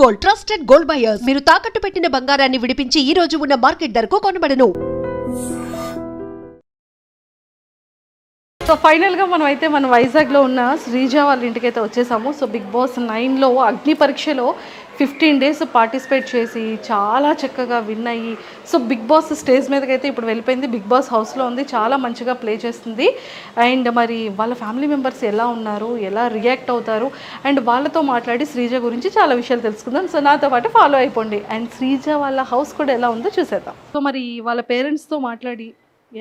Gold, trusted gold buyers. మీరు తాకట్టు పెట్టిన బంగారాన్ని విడిపించి ఈ రోజు ఉన్న మార్కెట్ ధరకు కొనబడను. సో ఫైనల్గా మనం అయితే మన వైజాగ్లో ఉన్న శ్రీజ వాళ్ళ ఇంటికి అయితే వచ్చేసాము. సో బిగ్ బాస్ 9లో అగ్ని పరీక్షలో 15 days పార్టిసిపేట్ చేసి చాలా చక్కగా విన్ అయ్యి సో బిగ్ బాస్ స్టేజ్ మీదకి అయితే ఇప్పుడు వెళ్ళిపోయింది. బిగ్ బాస్ హౌస్లో ఉంది, చాలా మంచిగా ప్లే చేస్తుంది. అండ్ మరి వాళ్ళ ఫ్యామిలీ మెంబర్స్ ఎలా ఉన్నారు, ఎలా రియాక్ట్ అవుతారు, అండ్ వాళ్ళతో మాట్లాడి శ్రీజ గురించి చాలా విషయాలు తెలుసుకుందాం. సో నాతో పాటు ఫాలో అయిపోండి. అండ్ శ్రీజ వాళ్ళ హౌస్ కూడా ఎలా ఉందో చూసేద్దాం. సో మరి వాళ్ళ పేరెంట్స్తో మాట్లాడి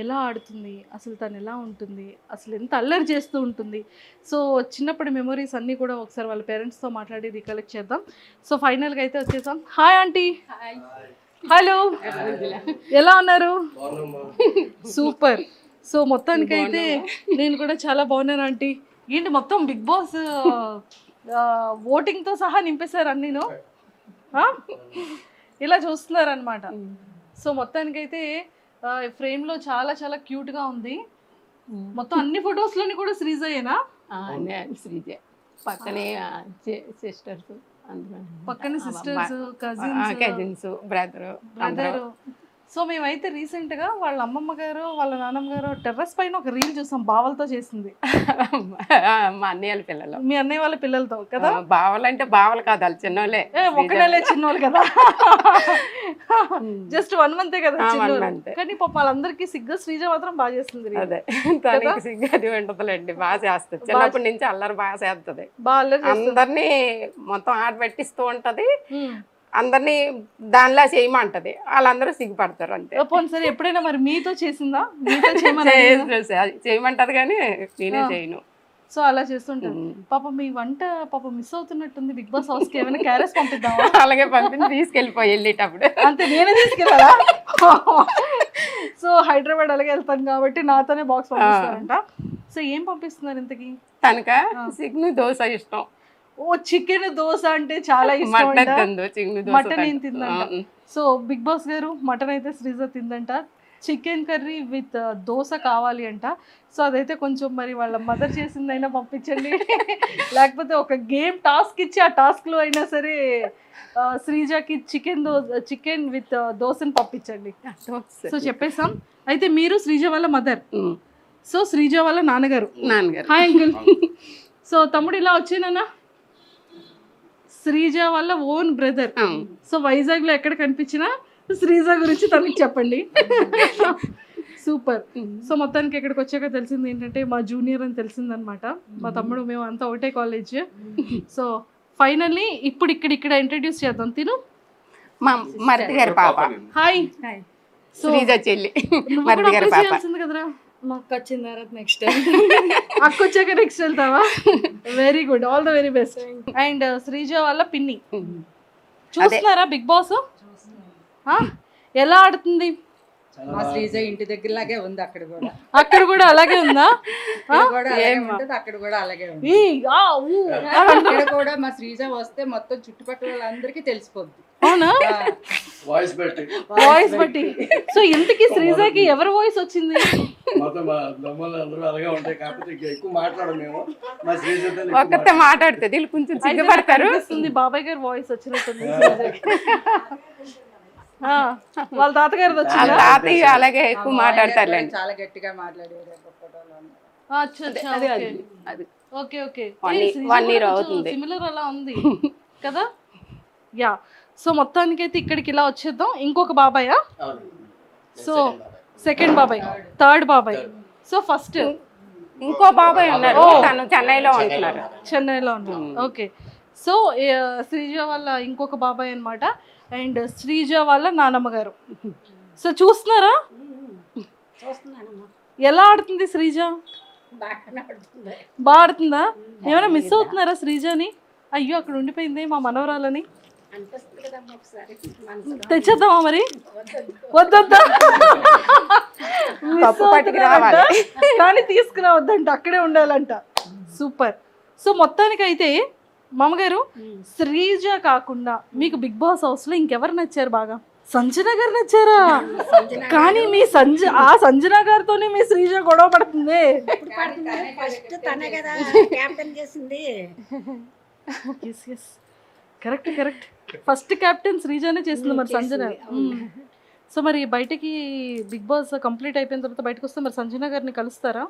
ఎలా ఆడుతుంది, అసలు తను ఎలా ఉంటుంది, అసలు ఎంత అల్లరి చేస్తూ ఉంటుంది, సో చిన్నప్పటి మెమొరీస్ అన్నీ కూడా ఒకసారి వాళ్ళ పేరెంట్స్తో మాట్లాడి రికలెక్ట్ చేద్దాం. సో ఫైనల్గా అయితే వచ్చేసాం. Hi aunty. హలో, ఎలా ఉన్నారు? సూపర్. సో మొత్తానికైతే నేను కూడా చాలా బాగున్నాను ఆంటీ. ఏంటి మొత్తం బిగ్ బాస్ ఓటింగ్తో సహా నింపేశారు అన్నీను, ఇలా చూస్తున్నారనమాట. సో మొత్తానికైతే ఫ్రేమ్లో చాలా చాలా క్యూట్గా ఉంది. మొత్తం అన్ని ఫొటోస్లోని కూడా శ్రీజయేనా? శ్రీజ పక్కనే సిస్టర్స్, పక్కన సిస్టర్స్, కజిన్స్, బ్రదరు. సో మేమైతే రీసెంట్గా వాళ్ళ అమ్మమ్మ గారు వాళ్ళ నాన్నమ్మ గారు టెర్రస్ పైన ఒక రీల్ చూసాం, బావలతో చేసింది. మా అన్నయ్య వాళ్ళ పిల్లలు. మీ అన్నయ్య వాళ్ళ పిల్లలతో కదా? బావలు అంటే బావలు కాదు, వాళ్ళు చిన్నోళ్ళే. ఒక నెలే చిన్నోళ్ళు కదా, జస్ట్ 1 month కదా చిన్నోళ్ళు. కానీ పాప వాళ్ళందరికీ సిగ్గు, శ్రీజ మాత్రం బాగా చేస్తుంది. అదే తనకి సిగ్గు అది ఉంటుందిలేండి, బాగా చేస్తుంది. చిన్నప్పటి నుంచి అల్లరి బాగా చేస్తుంది, అందరినీ మొత్తం ఆట పెట్టిస్తూ ఉంటది, అందరినీ దానిలా చేయమంటది, వాళ్ళందరూ సిగ్గుపడతారు అంతే. సరే ఎప్పుడైనా మరి మీతో చేసిందా? చేయమంటది కానీ నేనే చేయను. సో అలా చేస్తుంటారు. పాప మీ వంట పాప మిస్ అవుతున్నట్టుంది బిగ్ బాస్ హౌస్ కి, ఏమైనా క్యారెస్ పంపిద్దామా? అలాగే పంపించి తీసుకెళ్ళిపోయి వెళ్ళేటప్పుడు అంతే, నేనే తీసుకెళ్ళాలా? సో హైదరాబాద్ అలాగే వెళ్తాను కాబట్టి నాతోనే బాక్స్ పంపిస్తారంట. సో ఏం పంపిస్తున్నారు ఇంతకి? తనక చికెన్ దోశ ఇష్టం. ఓ చికెన్ దోశ అంటే చాలా ఇష్టం. మటన్ ఏం తిందంట. సో బిగ్ బాస్ గారు మటన్ అయితే శ్రీజ తిందంట, చికెన్ కర్రీ విత్ దోశ కావాలి అంట. సో అదైతే కొంచెం మరి వాళ్ళ మదర్ చేసిందైనా పంపించండి, లేకపోతే ఒక గేమ్ టాస్క్ ఇచ్చి ఆ టాస్క్లో అయినా సరే శ్రీజకి చికెన్ విత్ దోశని పంపించండి. సో చెప్పేసాం. అయితే మీరు శ్రీజ వాళ్ళ మదర్, సో శ్రీజ వాళ్ళ నాన్నగారు. Hi uncle. సో తమ్ముడు ఇలా వచ్చేనా? శ్రీజ వాళ్ళ ఓన్ బ్రదర్. సో వైజాగ్లో ఎక్కడ కనిపించినా శ్రీజ గురించి తనకి చెప్పండి. సూపర్. సో మొత్తానికి ఇక్కడికి వచ్చాక తెలిసింది ఏంటంటే మా జూనియర్ అని తెలిసిందనమాట. మా తమ్ముడు మేము అంతా ఒకటే కాలేజ్. సో ఫైనల్లీ ఇప్పుడు ఇక్కడ ఇంట్రడ్యూస్ చేద్దాం. తిను మా మరిది గారి పాప. హాయ్. శ్రీజ చెల్లి, మరిది గారి పాప. కదరా, మా అక్క వచ్చిన తర్వాత నెక్స్ట్ అక్క వచ్చాక నెక్స్ట్ వెళ్తావా? Very good, all the very best. And Sreeja వాళ్ళ పిన్ని. చూస్తున్నారా బిగ్ బాస్? ఎలా ఆడుతుంది? మా శ్రీజ ఇంటి దగ్గరలాగే ఉంది, అక్కడ కూడా అలాగే ఉందా? అక్కడ కూడా అలాగే ఉంది. ఇక్కడ కూడా మా శ్రీజ వస్తే మొత్తం చుట్టుపక్కల వాళ్ళందరికీ తెలిసిపోద్ది. అవునా? వాయిస్ బట్టి. సో ఇంతకీ శ్రీజకి ఎవరి వాయిస్ వచ్చింది? ఒక్కతే మాట్లాడుతుంది, కొంచెం సిగ్గుపడతారు. బాబాయ్ గారు వాయిస్ వచ్చినట్టుంది వాళ్ళ తాతగారు వచ్చింది. తాతయ్య అలాగే ఎక్కువ మాట్లాడతారు, చాలా గట్టిగా మాట్లాడారు. ఓకే ఓకే, 1 year అవుతుంది. సిమిలర్ అలా ఉంది కదా. యా. సో మొత్తానికైతే ఇక్కడికి ఇలా వచ్చేద్దాం. ఇంకొక బాబాయా? సో సెకండ్ బాబాయ్, థర్డ్ బాబాయ్. సో ఫస్ట్ ఇంకో బాబాయ్ ఉన్నారు, తను చెన్నైలో ఉంటున్నారు. చెన్నైలో ఉన్నారు. ఓకే. సో శ్రీజ వాళ్ళ ఇంకొక బాబాయ్ అనమాట. అండ్ శ్రీజ వాళ్ళ నానమ్మ గారు. సో చూస్తున్నారా ఎలా ఆడుతుంది శ్రీజ? బాగా ఆడుతుందా? ఏమైనా మిస్ అవుతున్నారా శ్రీజని? అయ్యో అక్కడ ఉండిపోయింది మా మనవరాలని, తెచ్చేద్దామా మరి? వద్దొద్దా, కానీ తీసుకురావద్దంట, అక్కడే ఉండాలంట. సూపర్. సో మొత్తానికైతే మామగారు శ్రీజ కాకుండా మీకు బిగ్ బాస్ హౌస్ లో ఇంకెవరు నచ్చారు బాగా? సంజన గారు నచ్చారా? కానీ మీ సంజన గారితోనే మీ శ్రీజ గొడవ పడుతుంది. Correct correct. ఫస్ట్ కెప్టెన్ శ్రీజానే చేస్తుంది మరి సంజన. సో మరి బయటకి బిగ్ బాస్ కంప్లీట్ అయిపోయిన తర్వాత బయటకు వస్తే మరి సంజన గారిని కలుస్తారా?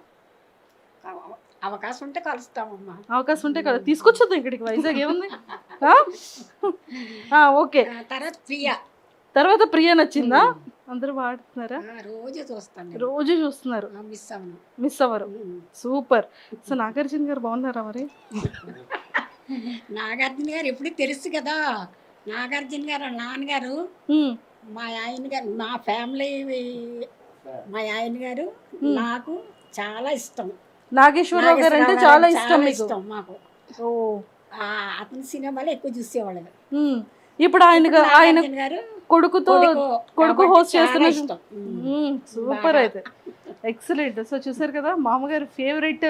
అవకాశం ఉంటే కలుస్తామమ్మా. అవకాశం ఉంటే తీసుకొచ్చేద్దాం ఇక్కడికి, వైజాగ్ ఏముంది. ఓకే, తర్వాత ప్రియా నచ్చిందా? అందరూ వాడుతున్నారా? రోజు చూస్తాను, రోజు చూస్తున్నారు, మిస్ అవ్వరు. సూపర్. సో నాగార్జున గారు బాగున్నారా మరి? నాగార్జున గారు ఎప్పుడు తెలుసు కదా, నాగార్జున గారు నాన్నగారు మా ఆయన గారు, మా ఫ్యామిలీ, మా ఆయన గారు నాకు చాలా ఇష్టం. నాగేశ్వరరావు గారు అంటే చాలా ఇష్టం మాకు. అతని సినిమాలు ఎక్కువ చూసేవాళ్ళు. ఇప్పుడు ఆయన కొడుకు హోస్ట్ చేస్తున్న. సూపర్, అయితే ఎక్సలెంట్. సో చూసారు కదా, మామగారు ఫేవరెట్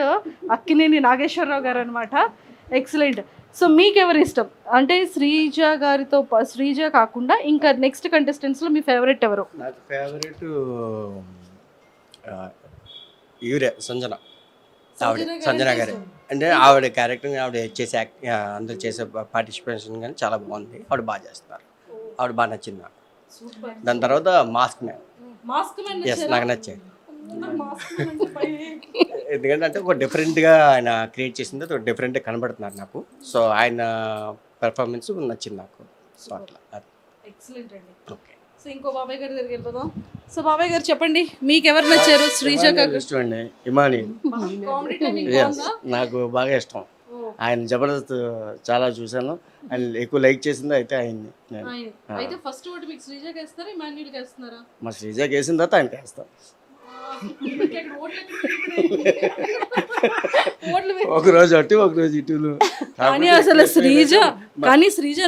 అక్కినేని నాగేశ్వరరావు గారు అనమాట. ఎక్సలెంట్. సో మీకు ఎవరు ఇష్టం అంటే శ్రీజ కాకుండా ఇంకా నెక్స్ట్ కంటెస్టెంట్స్ లో మీ ఫేవరెట్ ఎవరు? నాకు ఫేవరెట్ ఈవిడే సంజన గారు. అంటే ఆవిడ క్యారెక్టర్, ఆవిడ చేసే అందరు చేసే పార్టిసిపేషన్ కానీ చాలా బాగుంది. ఆవిడ బాగా చేస్తున్నారు, ఆవిడ బాగా నచ్చింది నాకు. దాని తర్వాత మాస్క్ మ్యాన్, ఎస్ నాకు నచ్చాయి. ఎందుకంటే అంటే ఒక డిఫరెంట్గా ఆయన క్రియేట్ చేసింది, ఒక డిఫరెంట్గా కనబడుతున్నారు నాకు. సో ఆయన పెర్ఫార్మెన్స్ నచ్చింది నాకు. సో అట్లా ఎక్సలెంట్ అండి. ఓకే. సో ఇంకో బాబాయ్ గారి దగ్గరికి వెళ్ళిపోదాం. సో బాబాయ్ గారు చెప్పండి, మీకు ఎవరు నచ్చారు? శ్రీజ ఇష్టం అండి, ఇమాని. నాకు బాగా ఇష్టం. ఆయన జబర్దస్త్ చాలా చూసాను, ఆయన ఎక్కువ లైక్ చేసింది అయితే ఆయన్ని. అయితే ఫస్ట్ ఓటు మీకు శ్రీజకి వేస్తారా, ఇమాన్యుల్కి వేస్తున్నారా? మా శ్రీజకి వేసిన తర్వాత ఆయనకి వేస్తాం. ఒక రోజు అటు ఒక రోజు ఇటులు. కానీ అసలు శ్రీజ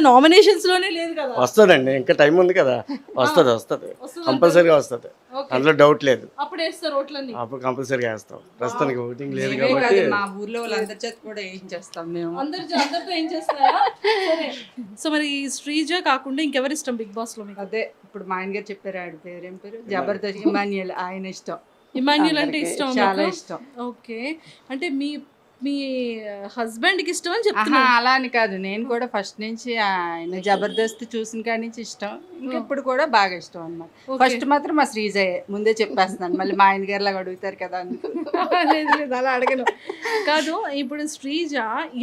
నామినేషన్స్ లోనే లేదు కదా. వస్తుందండి, ఇంకా టైం ఉంది కదా. వస్తుంది కంపల్సరీగా వస్తుంది, అందులో డౌట్ లేదు. అప్పుడు వేస్తారు ఓట్లన్నీ, అప్పుడు కంపల్సరీగా వేస్తాం. ప్రస్తుతానికి ఓటింగ్ లేదు కాబట్టి మా ఊర్లో వాళ్ళందరి చేత కూడా ఏం చేస్తాం మేము, అందరితో ఏం చేస్తారా? సరే. సో మరి శ్రీజ కాకుండా ఇంకెవరు ఇష్టం బిగ్ బాస్ లో మీకు? అదే ఇప్పుడు మా ఆయన గారు చెప్పారు, ఆవిడ పేరు ఏం పేరు, జబర్దస్త్ ఇమాన్యుయల్. ఆయన ఇష్టం, ఇమాన్యుల్ అంటే ఇష్టం, చాలా ఇష్టం. ఓకే, అంటే మీ హస్బెండ్ కి ఇష్టం అని చెప్తున్నా. అలా అని కాదు, నేను కూడా ఫస్ట్ నుంచి ఆయన జబర్దస్త్ చూసిన కాడి నుంచి ఇష్టం, ఇంకెప్పుడు కూడా బాగా ఇష్టం అన్నమాట. ఫస్ట్ మాత్రం మా శ్రీజయే, ముందే చెప్పేస్తున్నాను, మళ్ళీ మా ఆయన గారిలాగా అడుగుతారు కదా అని. లేదు అలా అడగను. కాదు, ఇప్పుడు శ్రీజ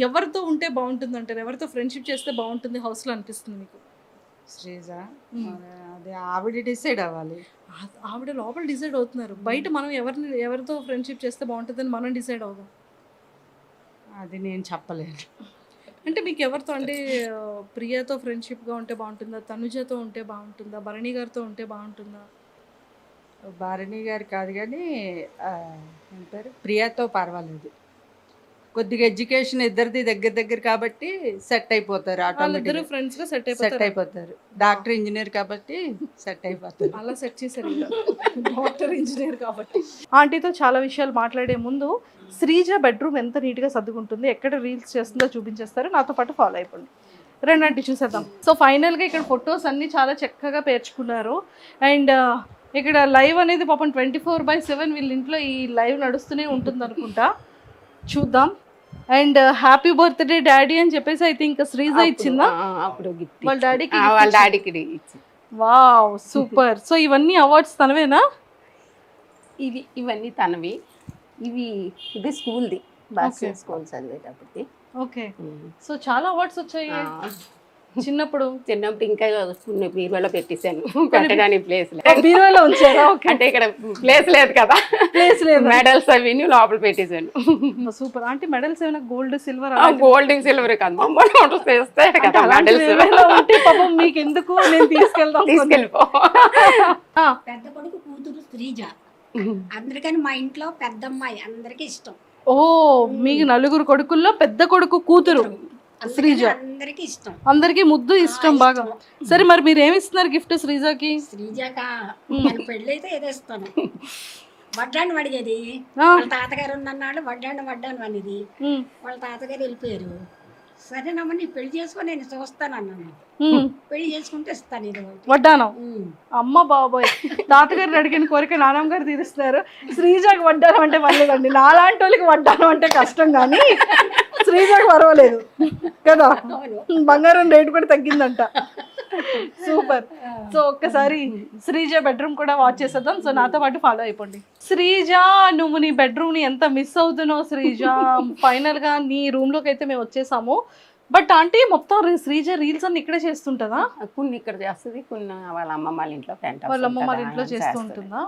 ఎవరితో ఉంటే బాగుంటుంది అంటారు? ఎవరితో ఫ్రెండ్షిప్ చేస్తే బాగుంటుంది హౌస్ లో అనిపిస్తుంది మీకు? శ్రీజ అదే ఆవిడ డిసైడ్ అవ్వాలి. ఆవిడ లోపల డిసైడ్ అవుతున్నారు, బయట మనం ఎవరితో ఫ్రెండ్షిప్ చేస్తే బాగుంటుందని మనం డిసైడ్ అవుదాం. అది నేను చెప్పలేను. అంటే మీకు ఎవరితో, అంటే ప్రియతో ఫ్రెండ్షిప్గా ఉంటే బాగుంటుందా, తనుజతో ఉంటే బాగుంటుందా, భరణి గారితో ఉంటే బాగుంటుందా? భరణి గారు కాదు కానీ ఏం పేరు, ప్రియాతో పర్వాలేదు. కొద్దిగా ఎడ్యుకేషన్ ఇద్దరిది దగ్గర కాబట్టి సెట్ అయిపోతారు, ఆటోమేటిక్ ఫ్రెండ్స్ గా సెట్ అయిపోతారు. డాక్టర్ ఇంజనీర్ కాబట్టి సెట్ అయిపోతారు. అలా సెట్ చేశారు డాక్టర్ ఇంజనీర్ కాబట్టి. ఆంటీతో చాలా విషయాలు మాట్లాడే ముందు శ్రీజ బెడ్రూమ్ ఎంత నీట్గా సర్దుకుంటుంది, ఎక్కడ రీల్స్ చేస్తుందో చూపించేస్తారు, నాతో పాటు ఫాలో అయిపోండి. రెండంటి చూసేద్దాం. సో ఫైనల్గా ఇక్కడ ఫొటోస్ అన్నీ చాలా చక్కగా పేర్చుకున్నారు. అండ్ ఇక్కడ లైవ్ అనేది పాపం 24/7 వీళ్ళ ఇంట్లో ఈ లైవ్ నడుస్తూనే ఉంటుంది అనుకుంటా, చూద్దాం. అండ్ హ్యాపీ బర్త్డే డాడీ అని చెప్పేసి ఐ థింక్ శ్రీజ ఇచ్చిందా వాళ్ళ డాడీకి? Wow, super. సో ఇవన్నీ అవార్డ్స్ తనవేనా? ఇవన్నీ తనవి. ఇది స్కూల్ది, బాస్కెట్ స్కూల్ చదివేటప్పటికి. ఓకే. సో చాలా అవార్డ్స్ వచ్చాయి చిన్నప్పుడు ఇంకా బీరువాలో పెట్టేశాను, పెట్టడానికి ప్లేస్ బీరువాలో ఉంచారా? అంటే ఇక్కడ ప్లేస్ లేదు కదా, ప్లేస్ లేదు, మెడల్స్ అవి లోపల పెట్టేశాను. సూపర్. అంటే మెడల్స్ ఏమైనా గోల్డ్ సిల్వర్? గోల్డ్ సిల్వర్ కాదు, పాపం మీకు ఎందుకు, నేను తీసుకెళ్ళిపో. పెద్ద కొడుకు కూతురు శ్రీజ, అందరికని మా ఇంట్లో పెద్దమ్మాయి, అందరికి ఇష్టం. ఓ, మీకు నలుగురు కొడుకుల్లో పెద్ద కొడుకు కూతురు శ్రీజ, అందరికి ఇష్టం, అందరికి ముద్దు ఇష్టం బాగా. సరే మరి మీరు ఏమి ఇస్తున్నారు గిఫ్ట్ శ్రీజకి? శ్రీజకా పెళ్ళి అయితే ఏదో ఇస్తాను. వడ్డాను అడిగేది, వాళ్ళ తాతగారు ఉన్నన్నాళ్ళు వడ్డాను అనేది, వాళ్ళ తాతగారు వెళ్ళిపోయారు. సరేనమ్మా నీ పెళ్లి చేసుకొని నేను చూస్తాను అన్నాను. పెళ్లి చేసుకుంటే ఇస్తాను ఇది వడ్డానం. అమ్మ బాబోయ్, తాతగారిని అడిగిన కోరిక నానమ్మ గారు తీరుస్తున్నారు. శ్రీజకి వడ్డానం అంటే పర్లేదండి, నాలాంటి వాళ్ళకి వడ్డానం అంటే కష్టం. కానీ శ్రీజకు పర్వాలేదు కదా, బంగారం రేటు కూడా తగ్గిందంట. సూపర్. సో ఒక్కసారి శ్రీజ బెడ్రూమ్ కూడా వాచ్ చేసేద్దాం. సో నాతో పాటు ఫాలో అయిపోండి. శ్రీజ, నువ్వు నీ బెడ్రూమ్ ని ఎంత మిస్ అవుతున్నావు శ్రీజ. ఫైనల్ గా నీ రూమ్ లోకి అయితే మేము వచ్చేసాము. బట్ ఆంటీ మొత్తం శ్రీజ రీల్స్ అన్ని ఇక్కడే చేస్తుంటదా? కొన్ని ఇక్కడ చేస్తుంది, కొన్ని వాళ్ళ అమ్మమ్మ వాళ్ళ ఇంట్లో పెంట వాళ్ళ అమ్మ వాళ్ళ ఇంట్లో చేస్తూ ఉంటుందా?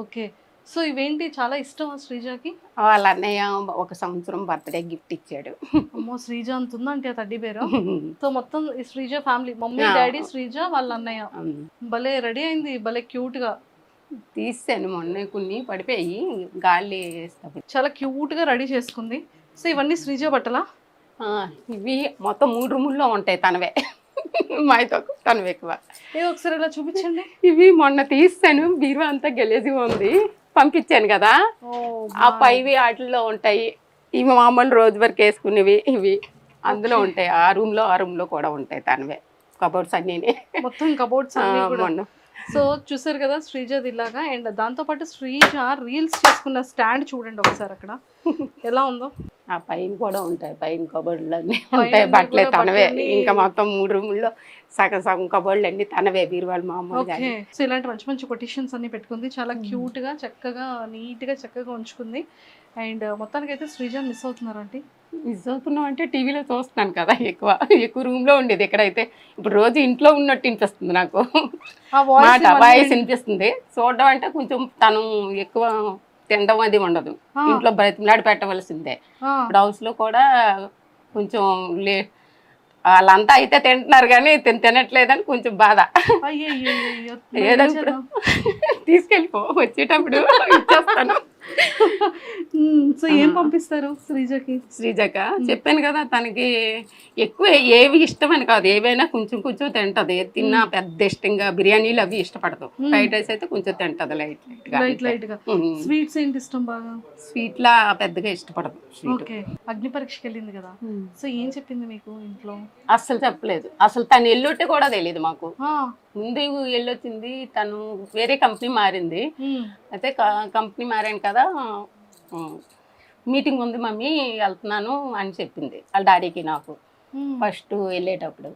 ఓకే. సో ఇవేంటి చాలా ఇష్టం శ్రీజకి? వాళ్ళ అన్నయ్య ఒక సంవత్సరం బర్త్డే గిఫ్ట్ ఇచ్చాడు. అమ్మో, శ్రీజ అంత ఉందంటే తడ్డీ పేరు. సో మొత్తం ఈ Sreeja family, mummy daddy Sreeja వాళ్ళ అన్నయ్య. భలే రెడీ అయింది, భలే క్యూట్ గా తీసాను మొన్న, కొన్ని పడిపోయి గాలి చాలా క్యూట్ గా రెడీ చేసుకుంది. సో ఇవన్నీ శ్రీజ బట్టలా? ఇవి మొత్తం 3 రూముల్లో ఉంటాయి తనవే. మాతో తనవి ఎక్కువ. ఏదో ఒకసారి ఇలా చూపించండి. ఇవి మొన్న తీసాను, బీరువా అంతా గెలేజిగా ఉంది, పంపించాను కదా. ఆ పైవి వాటిల్లో ఉంటాయి. ఇవి మామూలు రోజు వరకు వేసుకునేవి ఇవి అందులో ఉంటాయి. ఆ రూమ్ లో కూడా ఉంటాయి తనవే కబోర్డ్స్ అన్నీ. మొత్తం కబోర్డ్స్ మొన్న. సో చూసారు కదా శ్రీజది ఇలాగా. అండ్ దాంతోపాటు శ్రీజ రీల్స్ చేసుకున్న స్టాండ్ చూడండి ఒకసారి అక్కడ ఎలా ఉందో. ఆ పైన కూడా ఉంటాయి, పైన కబోర్డులు అన్నీ ఉంటాయి, బట్టలే తనవే. ఇంకా మొత్తం 3 రూముల్లో సగం కబోర్డులు అన్ని తనవే, బీరువాళ్ళు మామూలుగా. సో ఇలాంటి మంచి మంచి కొటేషన్స్ అన్ని పెట్టుకుంది, చాలా క్యూట్ గా చక్కగా నీట్ గా చక్కగా ఉంచుకుంది. అండ్ మొత్తానికి అయితే శ్రీజ మిస్ అవుతున్నారు అంటే. మిస్ అవుతున్నాం అంటే టీవీలో చూస్తున్నాను కదా, ఎక్కువ రూమ్ లో ఉండేది. ఎక్కడైతే ఇప్పుడు రోజు ఇంట్లో ఉన్నట్టు వినిపిస్తుంది నాకు, మాట వాయిస్ వినిపిస్తుంది. చూడడం అంటే కొంచెం తను ఎక్కువ తినడం అది ఉండదు, ఇంట్లో బ్రతిమలాడి పెట్టవలసిందే. ఇప్పుడు హౌస్ లో కూడా కొంచెం వాళ్ళంతా అయితే తింటున్నారు కానీ తినట్లేదని కొంచెం బాధ. ఏదో ఇప్పుడు తీసుకెళ్ళిపో, వచ్చేటప్పుడు ఇచ్చేస్తాను. సో ఏం పంపిస్తారు శ్రీజక? చెప్పాను కదా, తనకి ఎక్కువ ఏవి ఇష్టం అని కాదు, ఏవైనా కొంచెం తింటది. తిన్నా పెద్ద ఇష్టంగా బిర్యానీలు అవి ఇష్టపడదు. ఫ్రైడ్ రైస్ అయితే కొంచెం తింటది లైట్ గా. స్వీట్స్ ఏంటి ఇష్టం బాగా? స్వీట్ లా పెద్దగా ఇష్టపడదు. అగ్ని పరీక్షకి వెళ్ళింది కదా, సో ఏం చెప్పింది మీకు ఇంట్లో? అస్సలు చెప్పలేదు. అసలు తను ఎల్లుంటే కూడా తెలియదు మాకు. ముందు వెళ్ళొచ్చింది, తను వేరే కంపెనీ మారింది. అయితే కంపెనీ మారాను కదా, మీటింగ్ ఉంది మమ్మీ వెళ్తున్నాను అని చెప్పింది వాళ్ళ డాడీకి నాకు ఫస్ట్ వెళ్ళేటప్పుడు.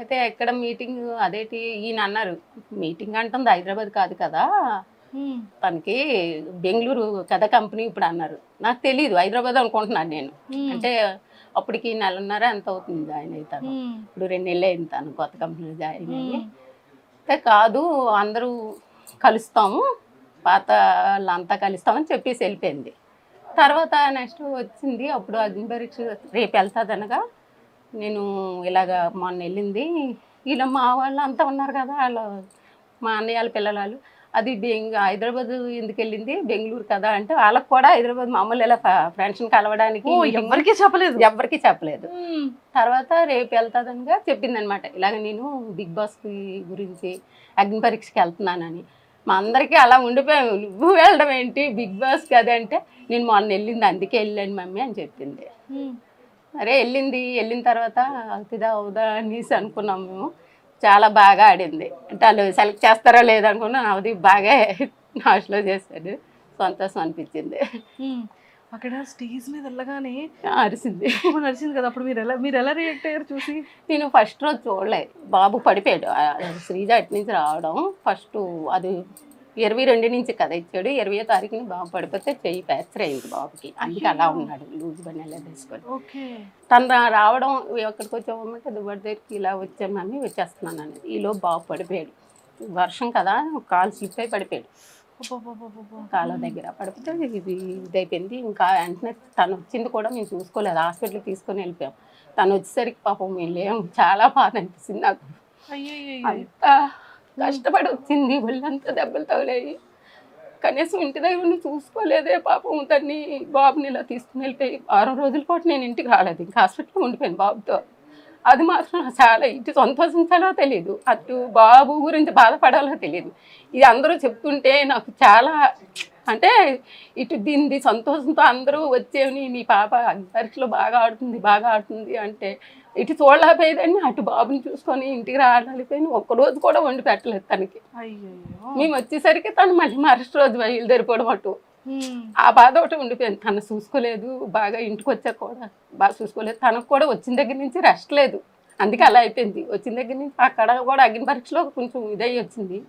అయితే ఎక్కడ మీటింగ్, అదేంటి ఈయన అన్నారు, మీటింగ్ అంటుంది హైదరాబాద్ కాదు కదా, తనకి బెంగళూరు కదా కంపెనీ ఇప్పుడు అన్నారు. నాకు తెలియదు, హైదరాబాద్ అనుకుంటున్నాను నేను. అంటే అప్పటికి 1.5 ఎంత అవుతుంది జాయిన్ అవుతాను. ఇప్పుడు 2 నెలలు అయింది తను కొత్త కంపెనీలో జాయిన్ అయ్యి. అయితే కాదు అందరూ కలుస్తాము, పాత వాళ్ళంతా కలుస్తామని చెప్పేసి వెళ్ళిపోయింది. తర్వాత నెక్స్ట్ వచ్చింది, అప్పుడు అగ్ని పరీక్ష రేపు వెళ్తుంది అనగా నేను ఇలాగ మొన్న వెళ్ళింది. ఇలా మా వాళ్ళు అంతా ఉన్నారు కదా, వాళ్ళ మా అన్నయ్య వాళ్ళ పిల్లలు, అది హైదరాబాద్ ఎందుకు వెళ్ళింది, బెంగళూరు కదా అంటే వాళ్ళకి కూడా హైదరాబాద్ మామూలు ఇలా ఫ్రెండ్స్ని కలవడానికి ఎవరికి చెప్పలేదు. తర్వాత రేపు వెళ్తాదనిగా చెప్పింది అనమాట. ఇలాగ నేను బిగ్ బాస్ గురించి అగ్ని పరీక్షకి వెళ్తున్నానని. మా అందరికీ అలా ఉండిపోయాము, నువ్వు వెళ్ళడం ఏంటి బిగ్ బాస్ కదా అంటే, నేను మొన్న వెళ్ళింది అందుకే వెళ్ళాను మమ్మీ అని చెప్పింది. అరే వెళ్ళిన తర్వాత అవుతుందా అవుదా అనేసి అనుకున్నాం మేము. చాలా బాగా ఆడింది. అంటే వాళ్ళు సెలెక్ట్ చేస్తారో లేదనుకున్నా, అది బాగా నాశలో చేశాడు. సంతోషం అనిపించింది. అక్కడ స్టేజ్ మీద వెళ్ళగానే అరిసింది కదా, అప్పుడు మీరు ఎలా రియాక్ట్ అయ్యారు చూసి? నేను ఫస్ట్ రోజు చూడలేదు, బాబు పడిపోయాడు. శ్రీజ అటు నుంచి రావడం ఫస్ట్, అది 22 నుంచి కదా ఇచ్చాడు, 20వ తారీఖుని బాబు పడిపోతే చెయ్యి ఫ్రాక్చర్ అయింది బాబుకి. అందుకే అలా ఉన్నాడు, లూజ్ బనెలా తీసుకొని. తను రావడం ఎక్కడికి వచ్చామంటే దుబ్బడి దగ్గరికి ఇలా వచ్చామని వచ్చేస్తున్నాను. ఈలో బాబు పడిపోయాడు, వర్షం కదా, కాలు స్లిప్ అయి పడిపోయాడు. కాళ్ళ దగ్గర పడిపోతే ఇది ఇదైపోయింది. ఇంకా వెంటనే తను వచ్చింది కూడా మేము చూసుకోలేదు, హాస్పిటల్కి తీసుకొని వెళ్ళిపోయాం. తను వచ్చేసరికి పాపం మేము లేము, చాలా బాధ అనిపిస్తుంది నాకు. అంతా కష్టపడి వచ్చింది, ఒళ్ళంతా దెబ్బలు తగిలాయి. కనీసం ఇంటి దగ్గర చూసుకోలేదే పాపం. తన్ని బాబుని ఇలా తీసుకుని వెళ్ళిపోయి 6 రోజుల పాటు నేను ఇంటికి రాలేదు, ఇంకా హాస్పిటల్లో ఉండిపోయాను బాబుతో. అది మాత్రం చాలా ఇటు సంతోషించాలో తెలియదు, అటు బాబు గురించి బాధపడాలో తెలియదు. ఇది అందరూ చెప్తుంటే నాకు చాలా, అంటే ఇటు దీన్ని సంతోషంతో అందరూ వచ్చేవి, నీ పాప పరీక్షలో బాగా ఆడుతుంది అంటే ఇటు చూడలేకపోయేదాన్ని, అటు బాబుని చూసుకొని ఇంటికి రాలేకపోయినా ఒక్కరోజు కూడా వండి పెట్టలేదు తనకి. మేము వచ్చేసరికి తను మళ్ళీ మరుసటి రోజు బయలుదేరిపోవడం అటు ఆ బాధ ఒకటి ఉండిపోయింది. తను చూసుకోలేదు, బాగా ఇంటికి వచ్చాక కూడా బాగా చూసుకోలేదు. తనకు కూడా వచ్చిన దగ్గర నుంచి రెస్ట్ లేదు, అందుకే అలా అయిపోయింది. వచ్చిన దగ్గర నుంచి అక్కడ కూడా అగ్ని పరీక్షలో కొంచెం ఇదయ్యి వచ్చింది.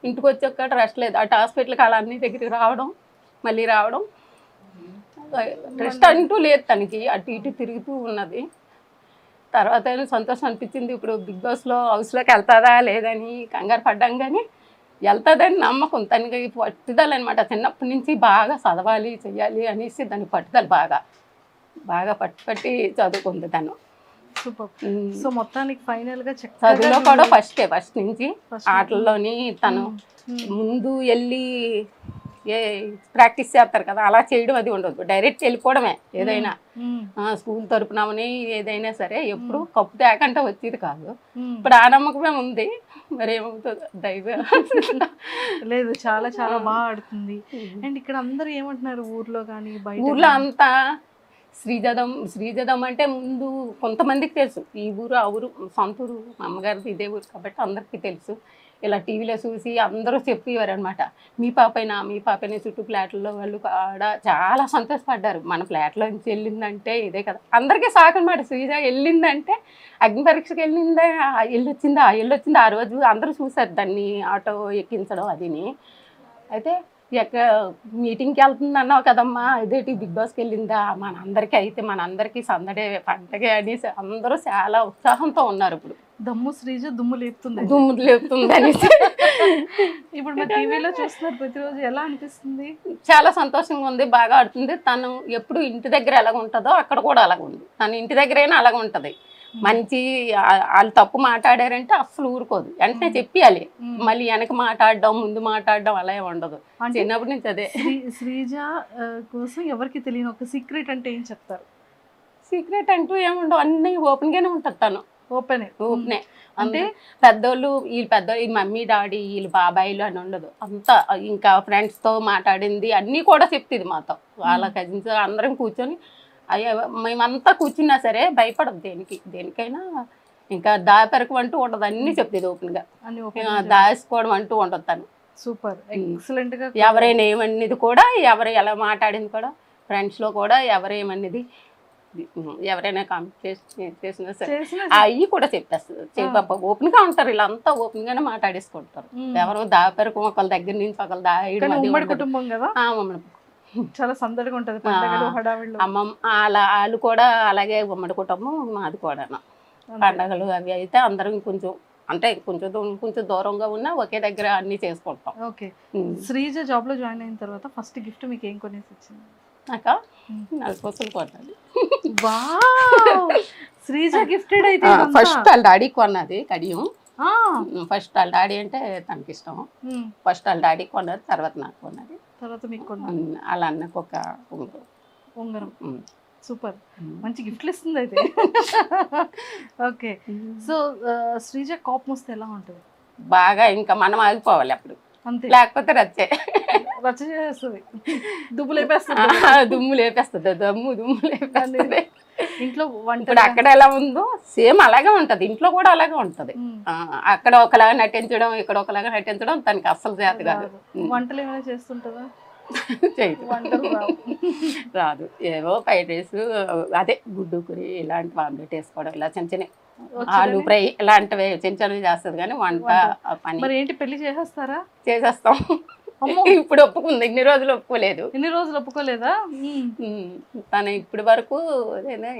ఇంటికి వచ్చాక రెస్ట్ లేదు. అటు హాస్పిటల్కి అలా అన్ని దగ్గరికి రావడం, మళ్ళీ రావడం, రెస్ట్ అంటూ లేదు తనకి. అటు ఇటు తిరుగుతూ ఉన్నది. తర్వాత సంతోషం అనిపించింది. ఇప్పుడు బిగ్ బాస్లో హౌస్లోకి వెళ్తుందా లేదని కంగారు పడ్డాం, కానీ వెళ్తుందని నమ్మకం. తనకి పట్టుదల అనమాట. చిన్నప్పటి నుంచి బాగా చదవాలి చెయ్యాలి అనేసి దాని పట్టుదల బాగా పట్టి చదువుకుంది తను. సూపర్. సో మొత్తానికి ఫైనల్ గా చదువులో కూడా ఫస్ట్ నుంచి ఆటల్లోని తను ముందు వెళ్ళి ప్రాక్టీస్ చేస్తారు కదా, అలా చేయడం అది ఉండదు. డైరెక్ట్ వెళ్ళిపోవడమే. ఏదైనా స్కూల్ తరపునమని ఏదైనా సరే ఎప్పుడు కప్పు తేకంటే వచ్చేది కాదు. ఇప్పుడు ఆ నమ్మకమే ఉంది. మరి ఏమవుతుందో దైవం. లేదు, చాలా చాలా బాగా ఆడుతుంది. అండ్ ఇక్కడ అందరూ ఏమంటున్నారు ఊర్లో కానీ బయట? ఊర్లో అంతా శ్రీజదం అంటే ముందు కొంతమందికి తెలుసు. ఈ ఊరు ఆ ఊరు సొంత ఊరు, మా అమ్మగారిది ఇదే ఊరు కాబట్టి అందరికీ తెలుసు. ఇలా టీవీలో చూసి అందరూ చెప్పేవారు అనమాట, మీ పాపైనా చుట్టూ ఫ్లాట్లలో వాళ్ళు ఆడ చాలా సంతోషపడ్డారు. మన ఫ్లాట్లో నుంచి వెళ్ళిందంటే ఇదే కదా, అందరికీ షాక్ అనమాట. శ్రీజ వెళ్ళిందంటే అగ్ని పరీక్షకి వెళ్ళొచ్చిందా ఆ రోజు అందరూ చూసారు దాన్ని ఆటో ఎక్కించడం అదిని. అయితే మీటింగ్కి వెళ్తుంది అన్నావు కదమ్మా, ఇదేంటి బిగ్ బాస్కి వెళ్ళిందా, మనందరికీ సందడే పండగే అనేసి అందరూ చాలా ఉత్సాహంతో ఉన్నారు. ఇప్పుడు శ్రీజ దుమ్ము లేపుతుంది అనేసి ఇప్పుడు మా టీవీలో చూస్తున్నారు ప్రతిరోజు. ఎలా అనిపిస్తుంది? చాలా సంతోషంగా ఉంది, బాగా ఆడుతుంది. తను ఎప్పుడు ఇంటి దగ్గర ఎలాగ ఉంటుందో అక్కడ కూడా అలాగ ఉంది. తను ఇంటి దగ్గరైనా అలాగ ఉంటుంది. మంచి వాళ్ళు తప్పు మాట్లాడారంటే అస్సలు ఊరుకోదు, వెంటనే చెప్పాలి. మళ్ళీ వెనక మాట్లాడడం ముందు మాట్లాడడం అలా ఉండదు. చిన్నప్పటి నుంచి అదే. శ్రీజ కోసం ఎవరికి తెలియని ఒక సీక్రెట్ అంటే ఏం చెప్తారు? సీక్రెట్ అంటూ ఏముండవు, అన్నీ ఓపెన్గానే ఉంటుంది. తను ఓపెనే. అంటే పెద్దోళ్ళు వీళ్ళు మమ్మీ డాడీ వీళ్ళు బాబాయిలు అని ఉండదు. అంతా ఇంకా ఫ్రెండ్స్తో మాట్లాడింది అన్నీ కూడా చెప్తుంది మాతో. వాళ్ళ కజిన్స్ అందరం కూర్చొని మేమంతా కూర్చున్నా సరే భయపడదు దేనికైనా. ఇంకా దాపెరకు అంటూ ఉండదు, అన్నీ చెప్తుంది ఓపెన్గా. దాచుకోవడం అంటూ ఉండదు తను. సూపర్, ఎక్సలెంట్ గా. ఎవరైనా ఏమన్నది కూడా, ఎవరు ఎలా మాట్లాడింది కూడా, ఫ్రెండ్స్లో కూడా ఎవరేమన్నది ఎవరైనా కాంపిటీషన్ చేసినా సరే అవి కూడా చెప్పేస్తుంది. ఓపెన్ గా ఉంటారు, ఇలా అంతా ఓపెన్ గానే మాట్లాడేసుకుంటారు. ఎవరు దాపెరకు ఒకళ్ళ దగ్గర నుంచి ఒకళ్ళు ఉమ్మడి కుటుంబం కదా, ఉమ్మడి చాలా సందడిగా ఉంటది. వాళ్ళు కూడా అలాగే ఉమ్మడి కుటుంబం, మాది కూడా. పండగలు అవి అయితే అందరం కొంచెం అంటే కొంచెం దూరంగా ఉన్నా ఒకే దగ్గర అన్ని చేసుకుంటాం. ఓకే. శ్రీజ జాబ్ లో జాయిన్ అయిన తర్వాత ఫస్ట్ గిఫ్ట్ మీకు ఏం కొనేసి వచ్చింది? నాకా నలుపొసలు కొన్నది. శ్రీజ గిఫ్టెడ్ అయితే ఫస్ట్ వాళ్ళ డాడీ కొన్నది కడియం. ఫస్ట్ వాళ్ళ డాడీ అంటే తనకి ఇష్టం. ఫస్ట్ వాళ్ళ డాడీ కొన్నది, తర్వాత నాకు కొన్నది, తర్వాత మీకు కొన్నది. వాళ్ళ అన్నకు ఒక ఉంగరం. సూపర్, మంచి గిఫ్ట్లు ఇస్తుంది అయితే. ఓకే. సో శ్రీజ కోపం వస్తే ఎలా ఉంటుంది? బాగా ఇంకా మనం ఆగిపోవాలి అప్పుడు, అంతే. లేకపోతే రచ్చ చేస్తుంది, దుమ్ము లేపేస్తుంది. దుమ్ము లేపేస్తుంది. ఇంట్లో ఇప్పుడు అక్కడ ఎలా ఉందో సేమ్ అలాగే ఉంటది, ఇంట్లో కూడా అలాగే ఉంటది. అక్కడ ఒకలాగా నటించడం, ఇక్కడ ఒకలాగా నటించడం తనకి అస్సలు చేత కాదు. వంటలు ఏమైనా చేస్తుంటుందా? రాదు. ఏవో ఫ్రైడ్ రైస్, అదే గుడ్డు కూర, ఇలాంటి ఆమ్లెట్ వేసుకోవడం, ఇలా చిన్న చిన్న ఆలు ఫ్రై ఇలాంటివి చిన్న చిన్నవి చేస్తుంది. కానీ వంట పని ఏంటి, పెళ్లి చేసేస్తారా? చేసేస్తాం. ఇప్పుడు ఒప్పుకుంది, ఇన్ని రోజులు ఒప్పుకోలేదు. ఒప్పుకోలేదా? తను ఇప్పటి వరకు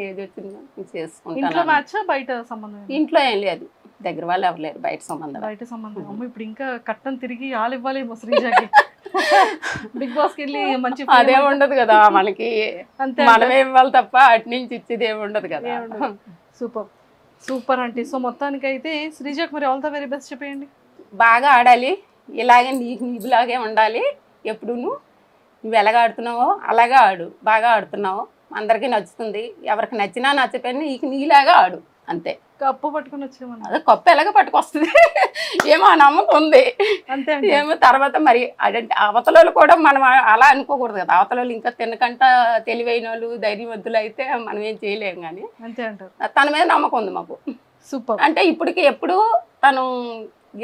ఏది వచ్చిందో చేసుకుంటాను. బయట సంబంధం ఇంట్లో ఏం లేదు, దగ్గర వాళ్ళు ఎవరు లేరు, బయట సంబంధం. ఇప్పుడు ఇంకా కట్టం తిరిగి ఆలు ఇవ్వాలేమో శ్రీజకి. బిగ్ బాస్ కి వెళ్ళి మంచి అదే ఉండదు కదా మనకి, మనమే ఇవ్వాలి తప్ప అటు నుంచి ఇచ్చేది ఏమి ఉండదు కదా. Super super aunty. సో మొత్తానికి అయితే శ్రీజకి మరి ఆల్ ద వెరీ బెస్ట్ చెప్పేయండి. బాగా ఆడాలి, ఇలాగే నీకులాగే ఉండాలి. ఎప్పుడు నువ్వు ఎలాగ ఆడుతున్నావో అలాగే ఆడు, బాగా ఆడుతున్నావు, అందరికీ నచ్చుతుంది. ఎవరికి నచ్చినా నచ్చపోయినా నీలాగా ఆడు, అంతే. కప్పు పట్టుకుని వచ్చేమన్నా, అదే కప్పు ఎలాగ పట్టుకొస్తుంది ఏమో నమ్మకం ఉంది, అంతే. ఏమో తర్వాత మరి అదంటే అవతలలో కూడా మనం అలా అనుకోకూడదు కదా. అవతలలో ఇంకా తినకంట తెలివైన వాళ్ళు ధైర్యవంతులు అయితే మనం ఏం చేయలేము. కానీ అంతే అంటారు. తన మీద నమ్మకం ఉంది మాకు. సూపర్. అంటే ఇప్పటికి ఎప్పుడు తను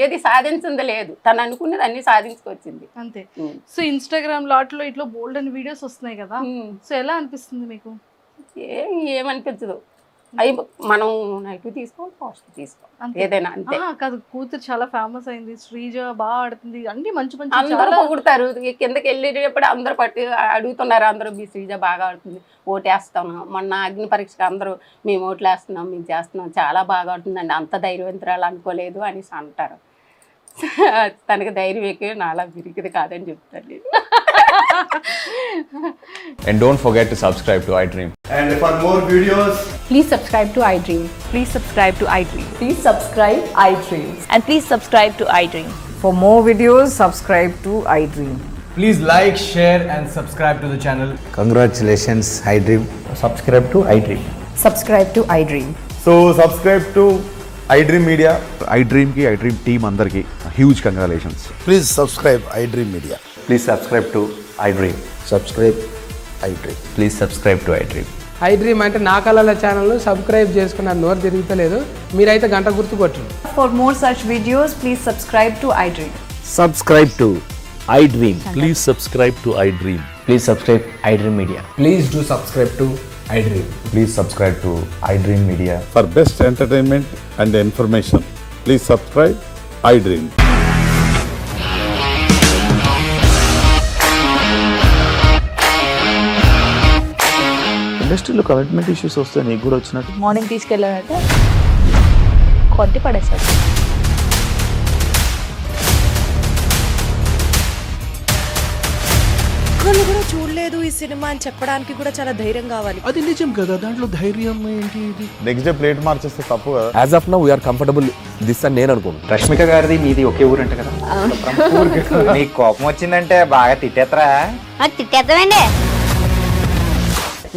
ఏది సాధించింది లేదు, తను అనుకున్నది అన్ని సాధించుకొచ్చింది. అంతే. సో ఇన్స్టాగ్రామ్ లాట్లో ఇట్లా బోల్డ్ అని వీడియోస్ వస్తున్నాయి కదా, సో ఎలా అనిపిస్తుంది మీకు? ఏమనిపించదు, అవి మనం నెగిటివ్ తీసుకోవాలి, పాజిటివ్ తీసుకోవాలి, ఏదైనా అంతే. కాదు, కూతురు చాలా ఫేమస్ అయింది, శ్రీజ బాగా ఆడుతుంది, అన్ని మంచి మంచి అందరూ పొగుడతారు. కిందకి వెళ్ళేటప్పుడు అందరూ అడుగుతున్నారు, అందరూ మీ శ్రీజ బాగా ఆడుతుంది, ఓటేస్తాను. మొన్న అగ్ని పరీక్షకు అందరూ మేము ఓట్లు వేస్తున్నాం, మేము చేస్తున్నాం, చాలా బాగా ఆడుతుందండి, అంత ధైర్యవంతురాలు అనుకోలేదు అనేసి అంటారు. తనకి ధైర్యం ఎక్కువ, నాలా విరిగిది కాదని చెప్తాను నేను. And don't forget to subscribe to iDream. And for more videos, Please subscribe to iDream. Please subscribe to iDream. Please subscribe iDream. And please subscribe to iDream. For more videos, subscribe to iDream. please like, share, and subscribe to the channel. Congratulations, iDream. Subscribe to iDream. Subscribe to iDream. So subscribe to iDream Media. iDream ki iDream team andarki huge congratulations. Please subscribe iDream Media. Please subscribe to iDream. Subscribe iDream. Please subscribe to iDream. iDream అంటే నా కళల channel subscribe చేసుకున్న నోరు తిరుగుతలేదు, మీరైతే గంట గుర్తు కొట్టండి. For more such videos, please subscribe to iDream. Subscribe to iDream. Please subscribe to iDream. Please subscribe iDream Media. Please do subscribe to iDream. Please subscribe to iDream Media. For best entertainment and information, please subscribe iDream. ఇండస్ట్రీలో commitment issues వస్తే నీకు కూడా వచ్చినట్టు? Morning తీసుకెళ్ళానంటే కొట్టి పడేశాడు. ఒక్కళ్ళు కూడా చూడలేదు ఈ సినిమా అని చెప్పడానికి కూడా చాలా ధైర్యం కావాలి. అది నిజం కదా, దాంట్లో ధైర్యం ఏంటి? నెక్స్ట్ డే ప్లేట్ మార్చేస్తే తప్పు కదా. As of now, we are comfortable this అని నేను అనుకోను. రష్మిక గారిది మీది ఒకే ఊరంట కదా? నీకు కోపం వచ్చిందంటే బాగా తిట్టేత్తరా? తిట్టేద్దామండి.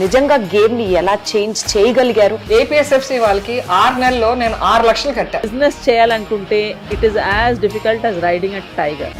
నిజంగా గేమ్ ని ఎలా చేంజ్ చేయగలిగారు? APSFC వాళ్ళకి 6 నెలల్లో నేను 6 లక్షలు కట్టా. బిజినెస్ చేయాలనుకుంటే it is as difficult as riding a tiger.